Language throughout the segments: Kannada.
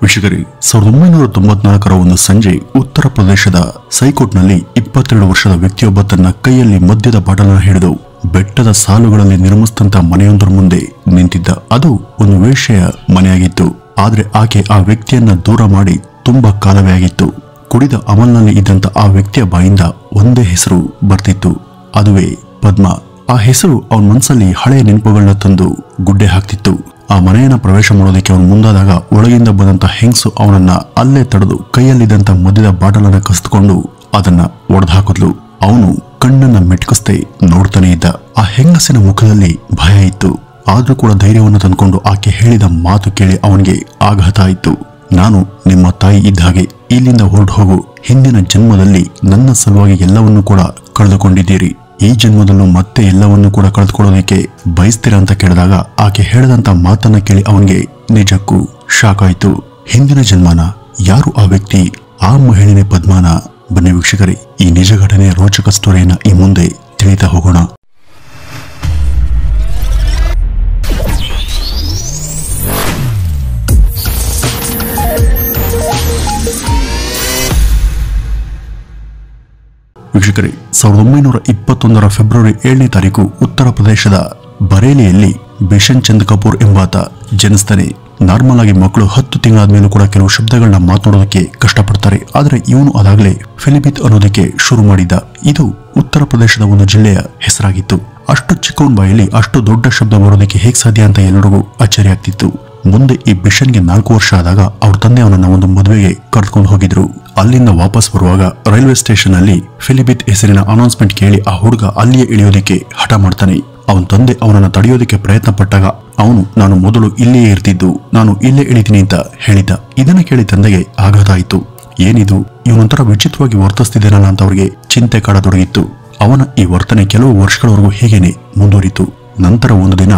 ವೀಕ್ಷಕರೇ 1994ರ ಒಂದು ಸಂಜೆ ಉತ್ತರ ಪ್ರದೇಶದ ಸೈಕೋಟ್ನಲ್ಲಿ 22 ವರ್ಷದ ವ್ಯಕ್ತಿಯೊಬ್ಬ ತನ್ನ ಕೈಯಲ್ಲಿ ಮದ್ಯದ ಬಾಟಲನ್ನು ಹಿಡಿದು ಬೆಟ್ಟದ ಸಾಲುಗಳಲ್ಲಿ ನಿರ್ಮಿಸಿದಂತ ಮನೆಯೊಂದರ ಮುಂದೆ ನಿಂತಿದ್ದ. ಅದು ಒಂದು ವೇಶ್ಯೆಯ ಮನೆಯಾಗಿತ್ತು. ಆದ್ರೆ ಆಕೆ ಆ ವ್ಯಕ್ತಿಯನ್ನ ದೂರ ಮಾಡಿ ತುಂಬಾ ಕಾಲವೇ ಆಗಿತ್ತು. ಕುಡಿದ ಅಮಲ್ನಲ್ಲಿ ಇದ್ದಂತ ಆ ವ್ಯಕ್ತಿಯ ಬಾಯಿಂದ ಒಂದೇ ಹೆಸರು ಬರ್ತಿತ್ತು, ಅದುವೇ ಪದ್ಮ. ಆ ಹೆಸರು ಅವನ ಮನಸ್ಸಲ್ಲಿ ಹಳೆಯ ನೆನಪುಗಳನ್ನ ತಂದು ಗುಡ್ಡೆ ಹಾಕ್ತಿತ್ತು. ಆ ಮನೆಯನ್ನ ಪ್ರವೇಶ ಮಾಡೋದಕ್ಕೆ ಅವನು ಮುಂದಾದಾಗ ಒಳಗಿಂದ ಬಂದಂತ ಹೆಂಗಸು ಅವನನ್ನ ಅಲ್ಲೇ ತಡೆದು ಕೈಯಲ್ಲಿದ್ದಂತ ಮದ್ಯದ ಬಾಟಲನ್ನ ಕಸಿದುಕೊಂಡು ಅದನ್ನ ಒಡೆದುಹಾಕಿದ್ಲು. ಅವನು ಕಣ್ಣನ್ನ ಮೆಟ್ಕಿಸ್ದೆ ನೋಡ್ತಾನೆ ಇದ್ದ. ಆ ಹೆಂಗಸಿನ ಮುಖದಲ್ಲಿ ಭಯ ಇತ್ತು. ಆದ್ರೂ ಕೂಡ ಧೈರ್ಯವನ್ನು ತಂದ್ಕೊಂಡು ಆಕೆ ಹೇಳಿದ ಮಾತು ಕೇಳಿ ಅವನಿಗೆ ಆಘಾತ ಆಯಿತು. ನಾನು ನಿಮ್ಮ ತಾಯಿ ಇದ್ದ ಹಾಗೆ, ಇಲ್ಲಿಂದ ಹೊರಟು ಹೋಗು. ಹಿಂದಿನ ಜನ್ಮದಲ್ಲಿ ನನ್ನ ಸಲುವಾಗಿ ಎಲ್ಲವನ್ನೂ ಕೂಡ ಕಳೆದುಕೊಂಡಿದ್ದೀರಿ. ಈ ಜನ್ಮದಲ್ಲೂ ಮತ್ತೆ ಎಲ್ಲವನ್ನೂ ಕೂಡ ಕಳೆದುಕೊಳ್ಳೋದಕ್ಕೆ ಬಯಸ್ತೀರಾ ಅಂತ ಕೇಳಿದಾಗ ಆಕೆ ಹೇಳಿದಂತ ಮಾತನ್ನ ಕೇಳಿ ಅವನಿಗೆ ನಿಜಕ್ಕೂ ಶಾಕ್ ಆಯ್ತು. ಹಿಂದಿನ ಜನ್ಮನ? ಯಾರು ಆ ವ್ಯಕ್ತಿ? ಆ ಮಹಿಳೆನೇ ಪದ್ಮಾನ? ಬನ್ನಿ ವೀಕ್ಷಕರೇ, ಈ ನಿಜ ಘಟನೆಯ ರೋಚಕ ಸ್ಟೋರಿಯನ್ನ ಈ ಮುಂದೆ ತಿಳಿತಾ ಹೋಗೋಣ. ವೀಕ್ಷಕರೇ, 1921ರ ಫೆಬ್ರವರಿ 7ನೇ ತಾರೀಕು ಉತ್ತರ ಪ್ರದೇಶದ ಬರೇಲಿಯಲ್ಲಿ ಬಿಷನ್ ಚಂದ್ ಕಪೂರ್ ಎಂಬಾತ ಜನಿಸ್ತಾನೆ. ನಾರ್ಮಲ್ ಆಗಿ ಮಕ್ಕಳು 10 ತಿಂಗಳಾದ್ಮೇಲೂ ಕೂಡ ಕೆಲವು ಶಬ್ದಗಳನ್ನ ಮಾತನಾಡೋದಕ್ಕೆ ಕಷ್ಟಪಡ್ತಾರೆ. ಆದ್ರೆ ಇವನು ಅದಾಗಲೇ ಫಿಲಿಬಿತ್ ಅನ್ನೋದಕ್ಕೆ ಶುರು ಮಾಡಿದ್ದ. ಇದು ಉತ್ತರ ಪ್ರದೇಶದ ಒಂದು ಜಿಲ್ಲೆಯ ಹೆಸರಾಗಿತ್ತು. ಅಷ್ಟು ಚಿಕ್ಕವನ ಬಾಯಲ್ಲಿ ಅಷ್ಟು ದೊಡ್ಡ ಶಬ್ದ ಬರೋದಕ್ಕೆ ಹೇಗೆ ಸಾಧ್ಯ ಅಂತ ಎಲ್ಲರಿಗೂ ಅಚ್ಚರಿ ಆಗ್ತಿತ್ತು. ಮುಂದೆ ಈ ಬಿಷನ್ಗೆ 4 ವರ್ಷ ಆದಾಗ ಅವ್ರ ತಂದೆ ಅವನನ್ನ ಒಂದು ಮದುವೆಗೆ ಕರೆದುಕೊಂಡು ಹೋಗಿದ್ರು. ಅಲ್ಲಿಂದ ವಾಪಸ್ ಬರುವಾಗ ರೈಲ್ವೆ ಸ್ಟೇಷನ್ ಅಲ್ಲಿ ಫಿಲಿಬಿತ್ ಹೆಸರಿನ ಅನೌನ್ಸ್ಮೆಂಟ್ ಕೇಳಿ ಆ ಹುಡುಗ ಅಲ್ಲಿಯೇ ಇಳಿಯೋದಕ್ಕೆ ಹಠ ಮಾಡ್ತಾನೆ. ಅವನ ತಂದೆ ಅವನನ್ನ ತಡೆಯೋದಕ್ಕೆ ಪ್ರಯತ್ನ ಪಟ್ಟಾಗ ಅವನು ನಾನು ಮೊದಲು ಇಲ್ಲಿಯೇ ಇರ್ತಿದ್ದು, ನಾನು ಇಲ್ಲೇ ಇಳಿತೀನಿ ಅಂತ ಹೇಳಿದ್ದ. ಇದನ್ನ ಕೇಳಿ ತಂದೆಗೆ ಆಘಾತ ಆಯಿತು. ಏನಿದು, ಇವನೊಂಥರ ವಿಚಿತ್ರವಾಗಿ ವರ್ತಿಸ್ತಿದ್ದೇನಲ್ಲ ಅಂತ ಅವ್ರಿಗೆ ಚಿಂತೆ ಕಾಡತೊಡಗಿತ್ತು. ಅವನ ಈ ವರ್ತನೆ ಕೆಲವು ವರ್ಷಗಳವರೆಗೂ ಹೀಗೇನೆ ಮುಂದುವರಿತು. ನಂತರ ಒಂದು ದಿನ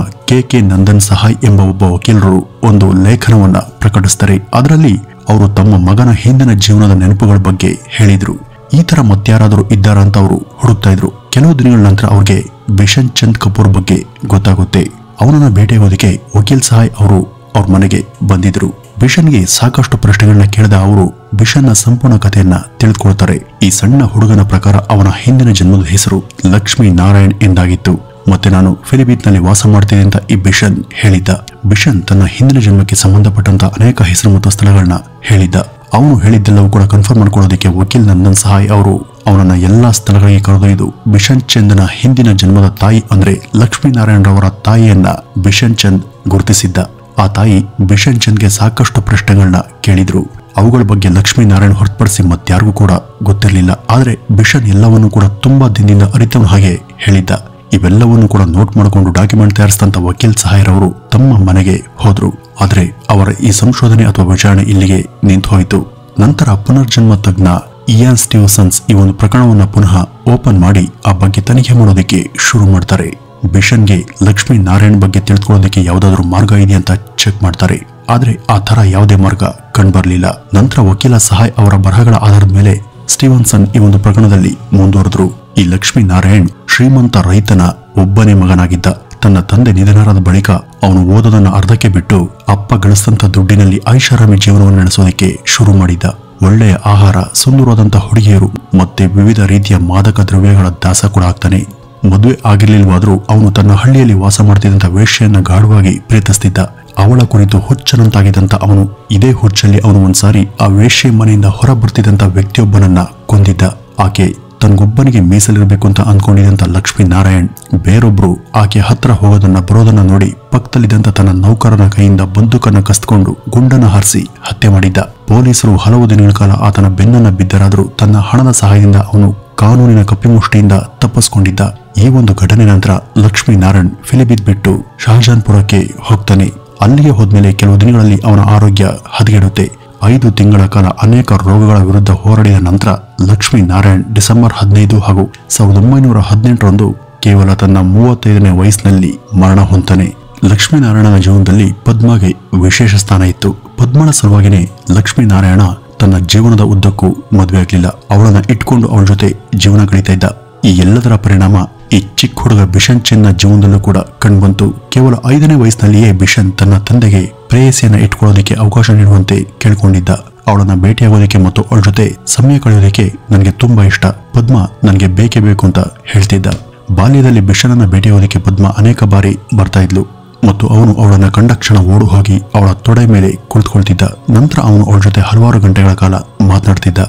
ಕೆ ನಂದನ್ ಸಹಾಯ್ ಎಂಬ ಒಬ್ಬ ವಕೀಲರು ಒಂದು ಲೇಖನವನ್ನ ಪ್ರಕಟಿಸ್ತಾರೆ. ಅದರಲ್ಲಿ ಅವರು ತಮ್ಮ ಮಗನ ಹಿಂದಿನ ಜೀವನದ ನೆನಪುಗಳ ಬಗ್ಗೆ ಹೇಳಿದ್ರು. ಈ ತರ ಮತ್ತಾರಾದರೂ ಇದ್ದಾರ ಅಂತ ಅವರು ಹುಡುಕ್ತಾ ಇದ್ರು. ಕೆಲವು ದಿನಗಳ ನಂತರ ಅವ್ರಿಗೆ ಬಿಷನ್ ಚಂದ್ ಕಪೂರ್ ಬಗ್ಗೆ ಗೊತ್ತಾಗುತ್ತೆ. ಅವನನ್ನ ಭೇಟಿಯಾಗೋದಕ್ಕೆ ವಕೀಲ್ ಸಹಾಯ್ ಅವರು ಅವ್ರ ಮನೆಗೆ ಬಂದಿದ್ರು. ಬಿಷನ್ಗೆ ಸಾಕಷ್ಟು ಪ್ರಶ್ನೆಗಳನ್ನ ಕೇಳಿದ ಅವರು ಬಿಷನ್ನ ಸಂಪೂರ್ಣ ಕಥೆಯನ್ನ ತಿಳಿದುಕೊಳ್ತಾರೆ. ಈ ಸಣ್ಣ ಹುಡುಗನ ಪ್ರಕಾರ ಅವನ ಹಿಂದಿನ ಜನ್ಮದ ಹೆಸರು ಲಕ್ಷ್ಮೀ ನಾರಾಯಣ್ ಎಂದಾಗಿತ್ತು. ಮತ್ತೆ ನಾನು ಫಿಲಿಬಿತ್ ನಲ್ಲಿ ವಾಸ ಮಾಡ್ತೇನೆ ಅಂತ ಈ ಬಿಷನ್ ಹೇಳಿದ್ದ. ಬಿಷನ್ ತನ್ನ ಹಿಂದಿನ ಜನ್ಮಕ್ಕೆ ಸಂಬಂಧಪಟ್ಟಂತ ಅನೇಕ ಹೆಸರು ಮತ್ತು ಸ್ಥಳಗಳನ್ನ ಹೇಳಿದ್ದ. ಅವನು ಹೇಳಿದ್ದೆಲ್ಲವೂ ಕೂಡ ಕನ್ಫರ್ಮ್ ಮಾಡ್ಕೊಳ್ಳೋದಕ್ಕೆ ವಕೀಲ್ ನಂದನ್ ಸಹಾಯ್ ಅವರು ಅವನನ್ನ ಎಲ್ಲಾ ಸ್ಥಳಗಳಿಗೆ ಕರೆದೊಯ್ದು ಬಿಷನ್ ಚಂದ್ನ ಹಿಂದಿನ ಜನ್ಮದ ತಾಯಿ ಅಂದ್ರೆ ಲಕ್ಷ್ಮೀನಾರಾಯಣ್ ರವರ ತಾಯಿಯನ್ನ ಬಿಷನ್ ಚಂದ್ ಗುರುತಿಸಿದ್ದ. ಆ ತಾಯಿ ಬಿಷನ್ ಚಂದ್ಗೆ ಸಾಕಷ್ಟು ಪ್ರಶ್ನೆಗಳನ್ನ ಕೇಳಿದ್ರು. ಅವುಗಳ ಬಗ್ಗೆ ಲಕ್ಷ್ಮೀನಾರಾಯಣ್ ಹೊರತುಪಡಿಸಿ ಮತ್ತಾರಿಗೂ ಕೂಡ ಗೊತ್ತಿರಲಿಲ್ಲ. ಆದ್ರೆ ಬಿಷನ್ ಎಲ್ಲವನ್ನೂ ಕೂಡ ತುಂಬಾ ದಿನದಿಂದ ಅರಿತವನ ಹಾಗೆ ಹೇಳಿದ್ದ. ಇವೆಲ್ಲವನ್ನೂ ಕೂಡ ನೋಟ್ ಮಾಡಿಕೊಂಡು ಡಾಕ್ಯುಮೆಂಟ್ ತಯಾರಿಸಿದಂತ ವಕೀಲ್ ಸಹಾಯರವರು ತಮ್ಮ ಮನೆಗೆ ಹೋದ್ರು. ಆದ್ರೆ ಅವರ ಈ ಸಂಶೋಧನೆ ಅಥವಾ ವಿಚಾರಣೆ ಇಲ್ಲಿಗೆ ನಿಂತು ಹೋಯಿತು. ನಂತರ ಪುನರ್ಜನ್ಮ ತಜ್ಞ ಇಯಾನ್ ಸ್ಟೀವನ್ಸನ್ ಈ ಒಂದು ಪ್ರಕರಣವನ್ನ ಪುನಃ ಓಪನ್ ಮಾಡಿ ಆ ಬಗ್ಗೆ ತನಿಖೆ ಮಾಡೋದಕ್ಕೆ ಶುರು ಮಾಡ್ತಾರೆ. ಬಿಷನ್ಗೆ ಲಕ್ಷ್ಮೀ ನಾರಾಯಣ್ ಬಗ್ಗೆ ತಿಳಿದುಕೊಳ್ಳೋದಕ್ಕೆ ಯಾವ್ದಾದ್ರು ಮಾರ್ಗ ಇದೆ ಅಂತ ಚೆಕ್ ಮಾಡ್ತಾರೆ. ಆದ್ರೆ ಆ ತರ ಯಾವುದೇ ಮಾರ್ಗ ಕಂಡುಬರಲಿಲ್ಲ. ನಂತರ ವಕೀಲ ಸಹಾಯ್ ಅವರ ಬರಹಗಳ ಆಧಾರದ ಮೇಲೆ ಸ್ಟೀವನ್ಸನ್ ಈ ಒಂದು ಪ್ರಕರಣದಲ್ಲಿ ಮುಂದುವರೆದ್ರು. ಈ ಲಕ್ಷ್ಮೀ ನಾರಾಯಣ್ ಶ್ರೀಮಂತ ರೈತನ ಒಬ್ಬನೇ ಮಗನಾಗಿದ್ದ. ತನ್ನ ತಂದೆ ನಿಧನರಾದ ಬಳಿಕ ಅವನು ಓದೋದನ್ನ ಅರ್ಧಕ್ಕೆ ಬಿಟ್ಟು ಅಪ್ಪ ಗಳಿಸಿದಂತ ದುಡ್ಡಿನಲ್ಲಿ ಐಷಾರಾಮಿ ಜೀವನವನ್ನು ನಡೆಸೋದಕ್ಕೆ ಶುರು ಮಾಡಿದ್ದ. ಒಳ್ಳೆಯ ಆಹಾರ, ಸುಂದರವಾದಂತ ಹುಡುಗಿಯರು ಮತ್ತೆ ವಿವಿಧ ರೀತಿಯ ಮಾದಕ ದ್ರವ್ಯಗಳ ದಾಸ ಕೂಡ ಆಗ್ತಾನೆ. ಮದುವೆ ಆಗಿರ್ಲಿಲ್ವಾದ್ರೂ ಅವನು ತನ್ನ ಹಳ್ಳಿಯಲ್ಲಿ ವಾಸ ಮಾಡ್ತಿದ್ದಂತ ವೇಶ್ಯೆಯನ್ನ ಗಾಢವಾಗಿ ಪ್ರೀತಿಸ್ತಿದ್ದ. ಅವಳ ಕುರಿತು ಹುಚ್ಚನಂತಾಗಿದ್ದಂತ ಅವನು ಇದೇ ಹುಚ್ಚಲ್ಲಿ ಅವನು ಒಂದ್ಸಾರಿ ಆ ವೇಶ್ಯೆ ಮನೆಯಿಂದ ಹೊರ ಬರ್ತಿದ್ದಂತ ವ್ಯಕ್ತಿಯೊಬ್ಬನನ್ನ ಕೊಂದಿದ್ದ. ಆಕೆ ತನ್ಗೊಬ್ಬನಿಗೆ ಮೀಸಲಿರಬೇಕು ಅಂತ ಅಂದ್ಕೊಂಡಿದ್ದಂತ ಲಕ್ಷ್ಮೀ ನಾರಾಯಣ್ ಬೇರೊಬ್ರು ಆಕೆ ಹತ್ರ ಹೋಗೋದನ್ನ ಬರೋದನ್ನ ನೋಡಿ ಪಕ್ಕದಲ್ಲಿದ್ದಂತ ತನ್ನ ನೌಕರನ ಕೈಯಿಂದ ಬಂದೂಕನ್ನ ಕಸ್ಕೊಂಡು ಗುಂಡನ್ನ ಹಾರಿಸಿ ಹತ್ಯೆ ಮಾಡಿದ್ದ. ಪೊಲೀಸರು ಹಲವು ದಿನಗಳ ಕಾಲ ಆತನ ಬೆನ್ನನ್ನ ಬಿದ್ದರಾದ್ರೂ ತನ್ನ ಹಣದ ಸಹಾಯದಿಂದ ಅವನು ಕಾನೂನಿನ ಕಪಿಮುಷ್ಟಿಯಿಂದ ತಪ್ಪಿಸ್ಕೊಂಡಿದ್ದ. ಈ ಒಂದು ಘಟನೆ ನಂತರ ಲಕ್ಷ್ಮೀ ನಾರಾಯಣ್ ಫಿಲಿಬಿತ್ ಬಿಟ್ಟು ಶಹಜಾನ್ಪುರಕ್ಕೆ ಹೋಗ್ತಾನೆ. ಅಲ್ಲಿಗೆ ಹೋದ್ಮೇಲೆ ಕೆಲವು ದಿನಗಳಲ್ಲಿ ಅವನ ಆರೋಗ್ಯ ಹದಗೆಡುತ್ತೆ. 5 ತಿಂಗಳ ಕಾಲ ಅನೇಕ ರೋಗಗಳ ವಿರುದ್ಧ ಹೋರಾಡಿದ ನಂತರ ಲಕ್ಷ್ಮೀ ನಾರಾಯಣ್ ಡಿಸೆಂಬರ್ 15 ಹಾಗೂ 1918ರಂದು ಕೇವಲ ತನ್ನ 35ನೇ ವಯಸ್ಸಿನಲ್ಲಿ ಮರಣ ಹೊಂತಾನೆ. ಲಕ್ಷ್ಮೀನಾರಾಯಣನ ಜೀವನದಲ್ಲಿ ಪದ್ಮಗೆ ವಿಶೇಷ ಸ್ಥಾನ ಇತ್ತು. ಪದ್ಮಳ ಸಲುವಾಗಿನೇ ಲಕ್ಷ್ಮೀನಾರಾಯಣ ತನ್ನ ಜೀವನದ ಉದ್ದಕ್ಕೂ ಮದುವೆ ಆಗಲಿಲ್ಲ. ಅವಳನ್ನ ಇಟ್ಕೊಂಡು ಅವಳ ಜೊತೆ ಜೀವನ ಕಳೀತಾ ಇದ್ದ. ಈ ಎಲ್ಲದರ ಪರಿಣಾಮ ಈ ಚಿಕ್ಕ ಹುಡುಗ ಬಿಷನ್ ಚಂದ್ನ ಜೀವನದಲ್ಲೂ ಕೂಡ ಕಂಡುಬಂತು. ಕೇವಲ 5ನೇ ವಯಸ್ಸಿನಲ್ಲಿಯೇ ಬಿಷನ್ ತನ್ನ ತಂದೆಗೆ ಪ್ರೇಯಸಿಯನ್ನ ಇಟ್ಕೊಳ್ಳೋದಕ್ಕೆ ಅವಕಾಶ ನೀಡುವಂತೆ ಕೇಳ್ಕೊಂಡಿದ್ದ. ಅವಳನ್ನ ಭೇಟಿಯಾಗೋದಕ್ಕೆ ಮತ್ತು ಅವಳ ಜೊತೆ ಸಮಯ ಕಳೆಯೋದಕ್ಕೆ ನನಗೆ ತುಂಬಾ ಇಷ್ಟ, ಪದ್ಮ ನನಗೆ ಬೇಕೇ ಬೇಕು ಅಂತ ಹೇಳ್ತಿದ್ದ. ಬಾಲ್ಯದಲ್ಲಿ ಬಿಷನನ್ನ ಭೇಟಿಯಾಗೋದಕ್ಕೆ ಪದ್ಮ ಅನೇಕ ಬಾರಿ ಬರ್ತಾ ಇದ್ಲು ಮತ್ತು ಅವನು ಅವಳನ್ನ ಕಂಡ ಕ್ಷಣ ಓಡು ಹೋಗಿ ಅವಳ ತೊಡೆ ಮೇಲೆ ಕುಳಿತುಕೊಳ್ತಿದ್ದ. ನಂತರ ಅವನು ಅವಳ ಜೊತೆ ಹಲವಾರು ಗಂಟೆಗಳ ಕಾಲ ಮಾತನಾಡ್ತಿದ್ದ.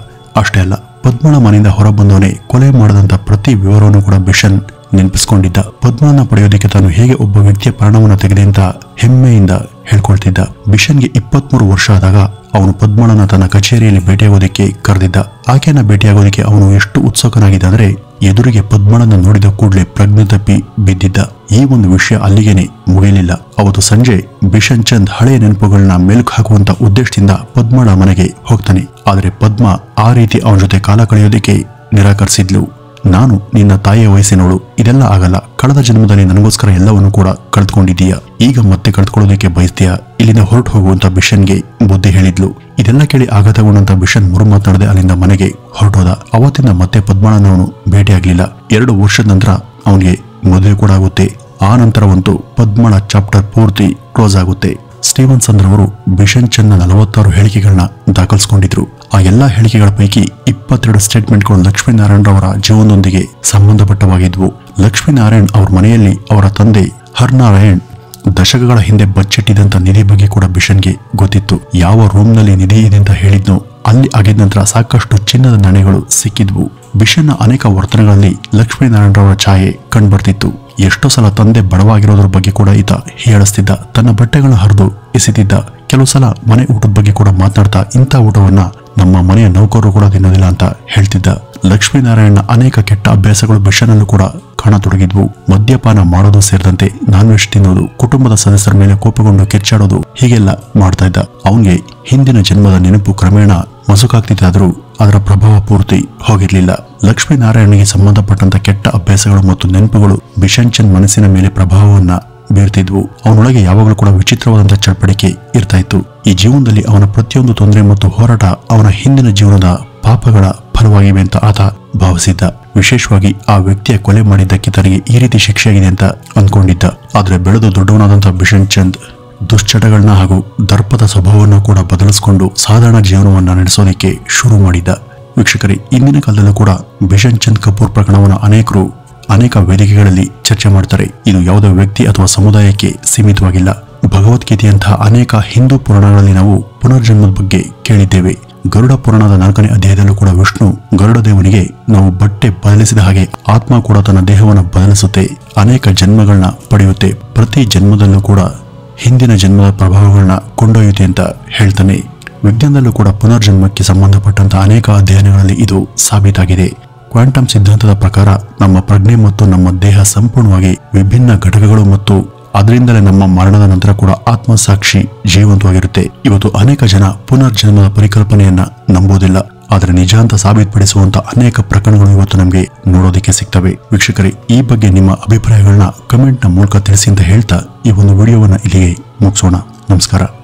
ಅಷ್ಟೇ ಅಲ್ಲ, ಪದ್ಮಳ ಮನೆಯಿಂದ ಹೊರ ಬಂದವನೇ ಕೊಲೆ ಮಾಡದಂತ ಪ್ರತಿ ವಿವರವನ್ನು ಕೂಡ ಬಿಷನ್ ನೆನಪಿಸ್ಕೊಂಡಿದ್ದ. ಪದ್ಮಳನ್ನ ಪಡೆಯೋದಕ್ಕೆ ತಾನು ಹೇಗೆ ಒಬ್ಬ ವ್ಯಕ್ತಿಯ ಪ್ರಾಣವನ್ನು ತೆಗೆದೆ ಅಂತ ಹೆಮ್ಮೆಯಿಂದ ಹೇಳ್ಕೊಳ್ತಿದ್ದ. ಬಿಷನ್ಗೆ 23 ವರ್ಷ ಆದಾಗ ಅವನು ಪದ್ಮಳನ್ನ ತನ್ನ ಕಚೇರಿಯಲ್ಲಿ ಭೇಟಿಯಾಗೋದಕ್ಕೆ ಕರೆದಿದ್ದ. ಆಕೆಯನ್ನ ಭೇಟಿಯಾಗೋದಕ್ಕೆ ಅವನು ಎಷ್ಟು ಉತ್ಸುಕನಾಗಿದ್ದ ಅಂದ್ರೆ ಎದುರಿಗೆ ಪದ್ಮಳನ್ನ ನೋಡಿದ ಕೂಡಲೇ ಪ್ರಜ್ಞೆ ತಪ್ಪಿ ಬಿದ್ದಿದ್ದ. ಈ ಒಂದು ವಿಷಯ ಅಲ್ಲಿಗೇನೆ ಮುಗಿಯಲಿಲ್ಲ. ಅವತ್ತು ಸಂಜೆ ಬಿಷನ್ ಚಂದ್ ಹಳೆಯ ನೆನಪುಗಳನ್ನ ಮೆಲುಕು ಹಾಕುವಂತ ಉದ್ದೇಶದಿಂದ ಪದ್ಮಳ ಮನೆಗೆ ಹೋಗ್ತಾನೆ. ಆದರೆ ಪದ್ಮ ಆ ರೀತಿ ಅವನ ಜೊತೆ ಕಾಲ ಕಳೆಯೋದಕ್ಕೆ ನಿರಾಕರಿಸಿದ್ಲು. ನಾನು ನಿನ್ನ ತಾಯಿಯ ವಯಸ್ಸಿನೋಳು, ಇದೆಲ್ಲ ಆಗಲ್ಲ. ಕಳೆದ ಜನ್ಮದಲ್ಲಿ ನನಗೋಸ್ಕರ ಎಲ್ಲವನ್ನು ಕೂಡ ಕಳೆದುಕೊಂಡಿದ್ದೀಯ, ಈಗ ಮತ್ತೆ ಕಳೆದುಕೊಳ್ಳೋದಕ್ಕೆ ಬಯಸ್ತೀಯಾ, ಇಲ್ಲಿಂದ ಹೊರಟು ಹೋಗುವಂತ ಬಿಷನ್ಗೆ ಬುದ್ಧಿ ಹೇಳಿದ್ಲು. ಇದೆಲ್ಲ ಕೇಳಿ ಆಘಾತಗೊಂಡಂತ ಬಿಷನ್ ಮುರು ಮಾತನಾಡದೆ ಅಲ್ಲಿಂದ ಮನೆಗೆ ಹೊರಟೋದ. ಅವತ್ತಿಂದ ಮತ್ತೆ ಪದ್ಮಳನ್ನ ಅವನು ಭೇಟಿಯಾಗ್ಲಿಲ್ಲ. 2 ವರ್ಷದ ನಂತರ ಅವನಿಗೆ ಮದುವೆ ಕೂಡ ಆಗುತ್ತೆ. ಆ ನಂತರವಂತೂ ಪದ್ಮಳ ಚಾಪ್ಟರ್ ಪೂರ್ತಿ ಕ್ಲೋಸ್ ಆಗುತ್ತೆ. ಸ್ಟೀವನ್ಸನ್ ರವರು ಬಿಷನ್ ಚಂದ್ನ 46 ಹೇಳಿಕೆಗಳನ್ನ ದಾಖಲಿಸಿಕೊಂಡಿದ್ರು. ಆ ಎಲ್ಲಾ ಹೇಳಿಕೆಗಳ ಪೈಕಿ 22 ಸ್ಟೇಟ್ಮೆಂಟ್ಗಳು ಲಕ್ಷ್ಮೀನಾರಾಯಣ್ ರವರ ಜೀವನದೊಂದಿಗೆ ಸಂಬಂಧಪಟ್ಟವಾಗಿದ್ವು. ಲಕ್ಷ್ಮೀನಾರಾಯಣ್ ಅವ್ರ ಮನೆಯಲ್ಲಿ ಅವರ ತಂದೆ ಹರ್ನಾರಾಯಣ್ ದಶಕಗಳ ಹಿಂದೆ ಬಚ್ಚಿಟ್ಟಿದಂತ ನಿಧಿ ಬಗ್ಗೆ ಕೂಡ ಬಿಷನ್ಗೆ ಗೊತ್ತಿತ್ತು. ಯಾವ ರೂಮ್ನಲ್ಲಿ ನಿಧಿ ಇದೆ ಅಂತ ಹೇಳಿದ್ನೋ ಅಲ್ಲಿ ಆಗಿದ ನಂತರ ಸಾಕಷ್ಟು ಚಿನ್ನದ ನಾಣ್ಯಗಳು ಸಿಕ್ಕಿದ್ವು. ಬಿಷನ್ನ ಅನೇಕ ವರ್ತನೆಗಳಲ್ಲಿ ಲಕ್ಷ್ಮೀನಾರಾಯಣ್ ರವರ ಛಾಯೆ ಕಂಡುಬರ್ತಿತ್ತು. ಎಷ್ಟೋ ಸಲ ತಂದೆ ಬಡವಾಗಿರೋದ್ರ ಬಗ್ಗೆ ಕೂಡ ಈತ ಹೀಯಾಳಿಸ್ತಿದ್ದ. ತನ್ನ ಬಟ್ಟೆಗಳನ್ನ ಹರಿದು ಎಸೆತಿದ್ದ. ಕೆಲವು ಸಲ ಮನೆ ಊಟದ ಬಗ್ಗೆ ಕೂಡ ಮಾತನಾಡ್ತಾ ಇಂಥ ಊಟವನ್ನ ನಮ್ಮ ಮನೆಯ ನೌಕರರು ಕೂಡ ತಿನ್ನೋದಿಲ್ಲ ಅಂತ ಹೇಳ್ತಿದ್ದ. ಲಕ್ಷ್ಮೀನಾರಾಯಣ ಅನೇಕ ಕೆಟ್ಟ ಅಭ್ಯಾಸಗಳು ಬಿಷನಲ್ಲೂ ಕೂಡ ಕಾಣತೊಡಗಿದ್ವು. ಮದ್ಯಪಾನ ಮಾಡೋದು ಸೇರಿದಂತೆ ನಾನ್ ವೆಜ್ ತಿನ್ನೋದು, ಕುಟುಂಬದ ಸದಸ್ಯರ ಮೇಲೆ ಕೋಪಗೊಂಡು ಕಿರ್ಚಾಡೋದು, ಹೀಗೆಲ್ಲ ಮಾಡ್ತಾ ಇದ್ದ. ಅವನಿಗೆ ಹಿಂದಿನ ಜನ್ಮದ ನೆನಪು ಕ್ರಮೇಣ ಮಸುಕಾಗ್ತಿತ್ತಾದ್ರೂ ಅದರ ಪ್ರಭಾವ ಪೂರ್ತಿ ಹೋಗಿರ್ಲಿಲ್ಲ. ಲಕ್ಷ್ಮೀನಾರಾಯಣನಿಗೆ ಸಂಬಂಧಪಟ್ಟಂತ ಕೆಟ್ಟ ಅಭ್ಯಾಸಗಳು ಮತ್ತು ನೆನಪುಗಳು ಬಿಷನ್ ಚಂದ್ ಮನಸ್ಸಿನ ಮೇಲೆ ಪ್ರಭಾವವನ್ನ ಬೀರ್ತಿದ್ವು. ಅವನೊಳಗೆ ಯಾವಾಗಲೂ ಕೂಡ ವಿಚಿತ್ರವಾದಂತಹ ಚಟಪಟಿಕೆ ಇರ್ತಾ ಇತ್ತು. ಈ ಜೀವನದಲ್ಲಿ ಅವನ ಪ್ರತಿಯೊಂದು ತೊಂದರೆ ಮತ್ತು ಹೋರಾಟ ಅವನ ಹಿಂದಿನ ಜೀವನದ ಪಾಪಗಳ ಫಲವಾಗಿವೆ ಅಂತ ಆತ ಭಾವಿಸಿದ್ದ. ವಿಶೇಷವಾಗಿ ಆ ವ್ಯಕ್ತಿಯ ಕೊಲೆ ಮಾಡಿದ್ದಕ್ಕೆ ತನಗೆ ಈ ರೀತಿ ಶಿಕ್ಷೆಯಾಗಿದೆ ಅಂತ ಅಂದ್ಕೊಂಡಿದ್ದ. ಆದ್ರೆ ಬೆಳೆದು ದೊಡ್ಡವನಾದಂತಹ ಬಿಷನ್ ಚಂದ್ ದುಶ್ಚಟಗಳನ್ನ ಹಾಗೂ ದರ್ಪದ ಸ್ವಭಾವವನ್ನು ಕೂಡ ಬದಲಿಸಿಕೊಂಡು ಸಾಧಾರಣ ಜೀವನವನ್ನ ನಡೆಸೋದಕ್ಕೆ ಶುರು ಮಾಡಿದ್ದ. ವೀಕ್ಷಕರೇ, ಇಂದಿನ ಕಾಲದಲ್ಲೂ ಕೂಡ ಬಿಷನ್ ಚಂದ್ ಕಪೂರ್ ಪ್ರಕರಣವನ್ನು ಅನೇಕರು ಅನೇಕ ವೇದಿಕೆಗಳಲ್ಲಿ ಚರ್ಚೆ ಮಾಡ್ತಾರೆ. ಇದು ಯಾವುದೇ ವ್ಯಕ್ತಿ ಅಥವಾ ಸಮುದಾಯಕ್ಕೆ ಸೀಮಿತವಾಗಿಲ್ಲ. ಭಗವದ್ಗೀತೆಯಂತಹ ಅನೇಕ ಹಿಂದೂ ಪುರಾಣಗಳಲ್ಲಿ ನಾವು ಪುನರ್ಜನ್ಮದ ಬಗ್ಗೆ ಕೇಳಿದ್ದೇವೆ. ಗರುಡ ಪುರಾಣದ 4ನೇ ಅಧ್ಯಾಯದಲ್ಲೂ ಕೂಡ ವಿಷ್ಣು ಗರುಡ ದೇವನಿಗೆ ನಾವು ಬಟ್ಟೆ ಬದಲಿಸಿದ ಹಾಗೆ ಆತ್ಮ ಕೂಡ ತನ್ನ ದೇಹವನ್ನು ಬದಲಿಸುತ್ತೆ, ಅನೇಕ ಜನ್ಮಗಳನ್ನ ಪಡೆಯುತ್ತೆ, ಪ್ರತಿ ಜನ್ಮದಲ್ಲೂ ಕೂಡ ಹಿಂದಿನ ಜನ್ಮದ ಪ್ರಭಾವಗಳನ್ನ ಕೊಂಡೊಯ್ಯುತ್ತೆ ಅಂತ ಹೇಳ್ತಾನೆ. ವಿಜ್ಞಾನದಲ್ಲೂ ಕೂಡ ಪುನರ್ಜನ್ಮಕ್ಕೆ ಸಂಬಂಧಪಟ್ಟಂತ ಅನೇಕ ಅಧ್ಯಯನಗಳಲ್ಲಿ ಇದು ಸಾಬೀತಾಗಿದೆ. ಕ್ವಾಂಟಮ್ ಸಿದ್ಧಾಂತದ ಪ್ರಕಾರ ನಮ್ಮ ಪ್ರಜ್ಞೆ ಮತ್ತು ನಮ್ಮ ದೇಹ ಸಂಪೂರ್ಣವಾಗಿ ವಿಭಿನ್ನ ಘಟಕಗಳು ಮತ್ತು ಅದರಿಂದಲೇ ನಮ್ಮ ಮರಣದ ನಂತರ ಕೂಡ ಆತ್ಮಸಾಕ್ಷಿ ಜೀವಂತವಾಗಿರುತ್ತೆ. ಇವತ್ತು ಅನೇಕ ಜನ ಪುನರ್ಜನ್ಮದ ಪರಿಕಲ್ಪನೆಯನ್ನ ನಂಬೋದಿಲ್ಲ. ಆದರೆ ನಿಜ ಅಂತ ಸಾಬೀತುಪಡಿಸುವಂತ ಅನೇಕ ಪ್ರಕರಣಗಳು ಇವತ್ತು ನಮಗೆ ನೋಡೋದಕ್ಕೆ ಸಿಗ್ತವೆ. ವೀಕ್ಷಕರೇ, ಈ ಬಗ್ಗೆ ನಿಮ್ಮ ಅಭಿಪ್ರಾಯಗಳನ್ನ ಕಮೆಂಟ್ ನ ಮೂಲಕ ತಿಳಿಸಿ ಅಂತ ಹೇಳ್ತಾ ಈ ಒಂದು ವಿಡಿಯೋವನ್ನ ಇಲ್ಲಿಗೆ ಮುಗಿಸೋಣ. ನಮಸ್ಕಾರ.